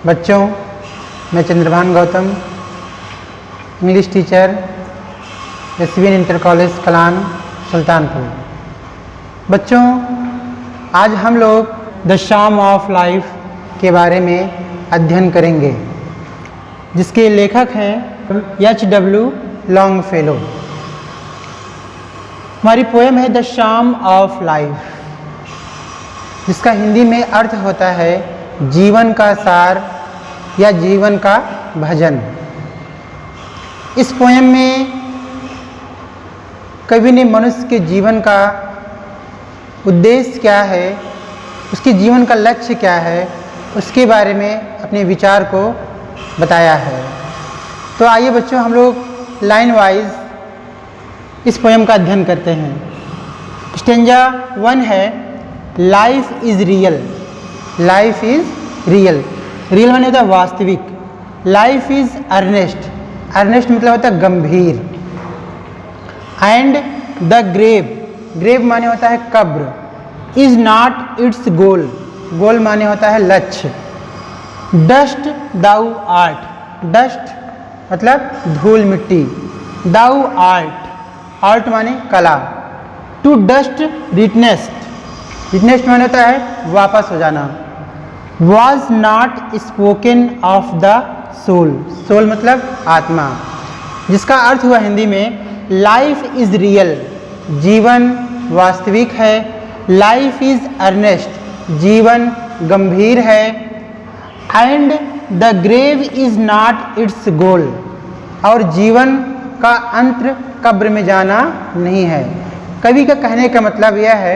बच्चों, मैं Chandrabhan Gautam, English teacher, SVN inter college Kalan, Sultanpur. बच्चों, आज हम लोग द शाम ऑफ लाइफ के बारे में अध्ययन करेंगे, जिसके लेखक हैं H.W. लॉन्गफेलो। हमारी पोएम है द शाम ऑफ लाइफ, जिसका हिंदी में अर्थ होता है जीवन का सार या जीवन का भजन। इस पोएम में कवि ने मनुष्य के जीवन का उद्देश्य क्या है, उसके जीवन का लक्ष्य क्या है, उसके बारे में अपने विचार को बताया है। तो आइए बच्चों, हम लोग लाइन वाइज इस पोएम का अध्ययन करते हैं। स्टेंजा 1 है life is real. Life is real, real माने होता है वास्तविक। लाइफ इज अर्नेस्ट, अर्नेस्ट मतलब होता है गंभीर। एंड द ग्रेव, ग्रेव माने होता है कब्र। इज नॉट इट्स गोल, गोल माने होता है लक्ष्य। डस्ट दाउ आर्ट, डस्ट मतलब धूल मिट्टी। दाउ आर्ट, आर्ट माने कला। टू डस्ट रिटनेस्ट, रिटनेस्ट माने होता है वापस हो जाना। Was not spoken of the soul, soul मतलब आत्मा, जिसका अर्थ हुआ हिंदी में लाइफ इज रियल, जीवन वास्तविक है। लाइफ इज अर्नेस्ट, जीवन गंभीर है। And the grave is not its goal, और जीवन का अंत कब्र में जाना नहीं है। कवि का कहने का मतलब यह है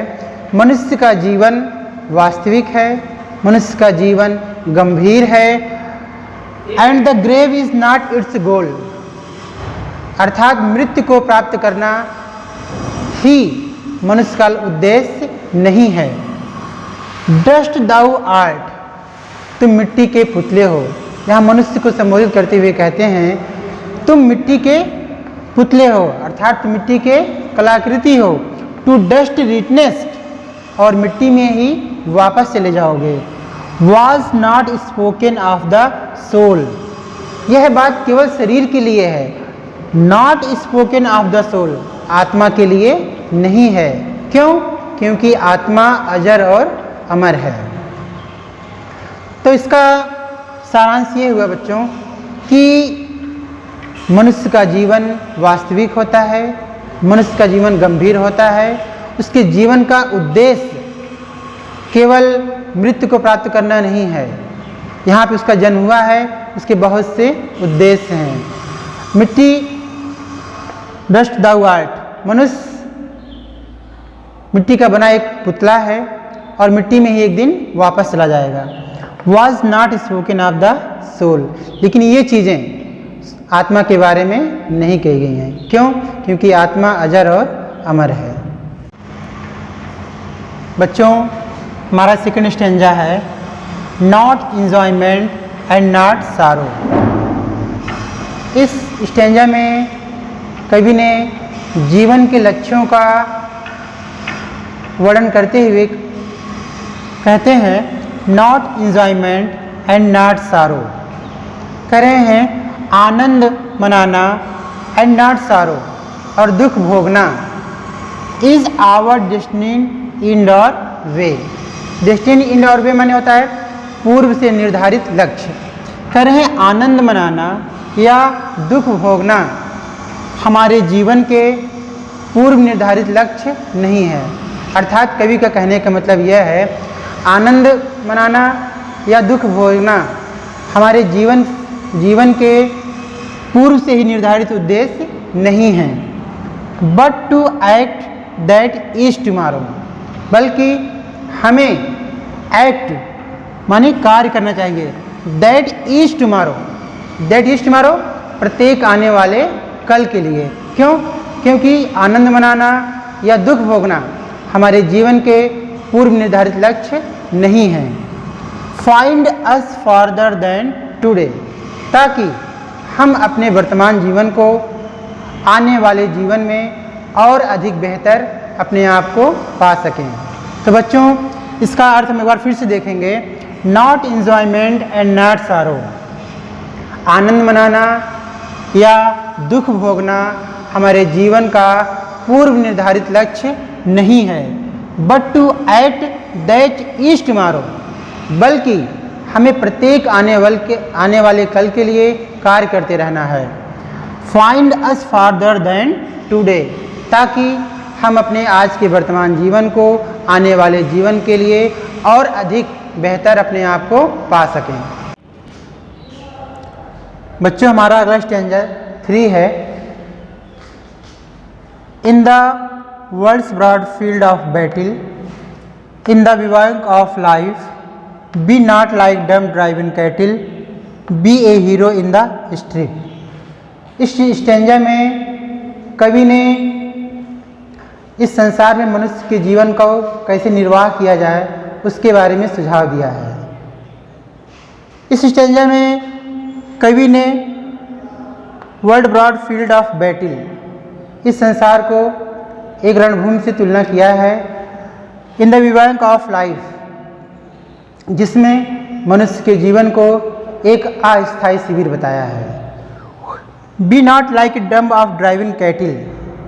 मनुष्य का जीवन वास्तविक है, मनुष्य का जीवन गंभीर है। And the grave is not its goal, अर्थात मृत्यु को प्राप्त करना ही मनुष्य का उद्देश्य नहीं है। डस्ट दाउ आर्ट, तुम मिट्टी के पुतले हो। यहाँ मनुष्य को संबोधित करते हुए कहते हैं तुम मिट्टी के पुतले हो, अर्थात तुम मिट्टी के कलाकृति हो। टू डस्ट रिटनेस्ट, और मिट्टी में ही वापस चले जाओगे। Was not spoken of the soul, यह बात केवल शरीर के लिए है। Not spoken of the soul, आत्मा के लिए नहीं है। क्यों? क्योंकि आत्मा अजर और अमर है। तो इसका सारांश ये हुआ बच्चों कि मनुष्य का जीवन वास्तविक होता है, मनुष्य का जीवन गंभीर होता है। उसके जीवन का उद्देश्य केवल मृत्यु को प्राप्त करना नहीं है। यहाँ पे उसका जन्म हुआ है, उसके बहुत से उद्देश्य हैं। मिट्टी, डस्ट दाउ आर्ट, मनुष्य मिट्टी का बना एक पुतला है और मिट्टी में ही एक दिन वापस चला जाएगा। Was not spoken of the soul, लेकिन ये चीज़ें आत्मा के बारे में नहीं कही गई हैं। क्यों? क्योंकि आत्मा अजर और अमर है। बच्चों, हमारा सेकंड स्टेंजा है नॉट इंजॉयमेंट एंड नॉट सारो। इस स्टेंजा में कवि ने जीवन के लक्ष्यों का वर्णन करते हुए कहते हैं नॉट इंजॉयमेंट एंड नॉट सारो, कह रहे हैं आनंद मनाना एंड नॉट सारो, और दुख भोगना इज आवर डेस्टिनी इन और वे। डेस्टिनी इन और वे माने होता है पूर्व से निर्धारित लक्ष्य। कह रहे हैं आनंद मनाना या दुख भोगना हमारे जीवन के पूर्व निर्धारित लक्ष्य नहीं है। अर्थात कवि का कहने का मतलब यह है आनंद मनाना या दुख भोगना हमारे जीवन के पूर्व से ही निर्धारित उद्देश्य नहीं है। But to act that is tomorrow, बल्कि हमें एक्ट माने कार्य करना चाहिए। That is tomorrow, that is tomorrow प्रत्येक आने वाले कल के लिए। क्यों? क्योंकि आनंद मनाना या दुख भोगना हमारे जीवन के पूर्व निर्धारित लक्ष्य नहीं है। Find us farther than today, ताकि हम अपने वर्तमान जीवन को आने वाले जीवन में और अधिक बेहतर अपने आप को पा सकें। तो बच्चों, इसका अर्थ हम एक बार फिर से देखेंगे। नॉट इंजॉयमेंट एंड नॉट सारो। आनंद मनाना या दुख भोगना हमारे जीवन का पूर्व निर्धारित लक्ष्य नहीं है, but to act that is tomorrow, बल्कि हमें प्रत्येक आने वाले कल के लिए कार्य करते रहना है। Find us farther than today, ताकि हम अपने आज के वर्तमान जीवन को आने वाले जीवन के लिए और अधिक बेहतर अपने आप को पा सकें। बच्चों, हमारा अगला स्टैंजा 3 है। In the world's broad field of battle, in the bivouac of life, be not like dumb driving cattle, be a hero in the street. इस स्टैंजा में कवि ने इस संसार में मनुष्य के जीवन को कैसे निर्वाह किया जाए उसके बारे में सुझाव दिया है। इस स्टैंजा में कवि ने world broad field of battle, इस संसार को एक रणभूमि से तुलना किया है। In the bivouac of life, जिसमें मनुष्य के जीवन को एक अस्थायी शिविर बताया है। Be not like dumb of driving cattle,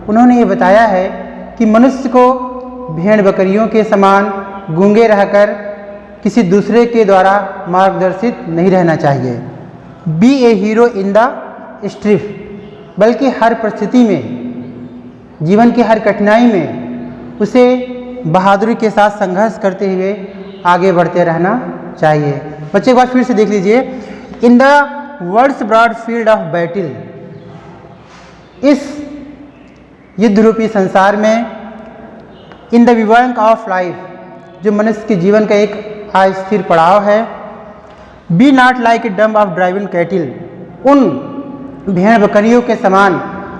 उन्होंने ये बताया है कि मनुष्य को भेड़ बकरियों के समान गूंगे रहकर किसी दूसरे के द्वारा मार्गदर्शित नहीं रहना चाहिए। Be a hero in the street, बल्कि हर परिस्थिति में, जीवन की हर कठिनाई में उसे बहादुरी के साथ संघर्ष करते हुए आगे बढ़ते रहना चाहिए। बच्चे एक बार फिर से देख लीजिए। In the world's broad field of battle, इस युद्ध रूपी संसार में, in the bivouac of life, जो मनुष्य के जीवन का एक अस्थिर पड़ाव है। Be not like dumb of driving cattle, उन भेड़ बकरियों के समान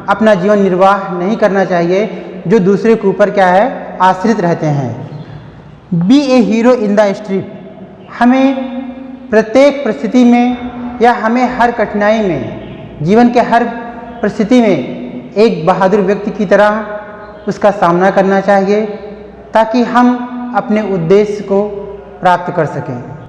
अपना जीवन निर्वाह नहीं करना चाहिए जो दूसरे के ऊपर क्या है, आश्रित रहते हैं। Be a hero in the street, हमें प्रत्येक परिस्थिति में या हमें हर कठिनाई में, जीवन के हर परिस्थिति में एक बहादुर व्यक्ति की तरह उसका सामना करना चाहिए, ताकि हम अपने उद्देश्य को प्राप्त कर सकें।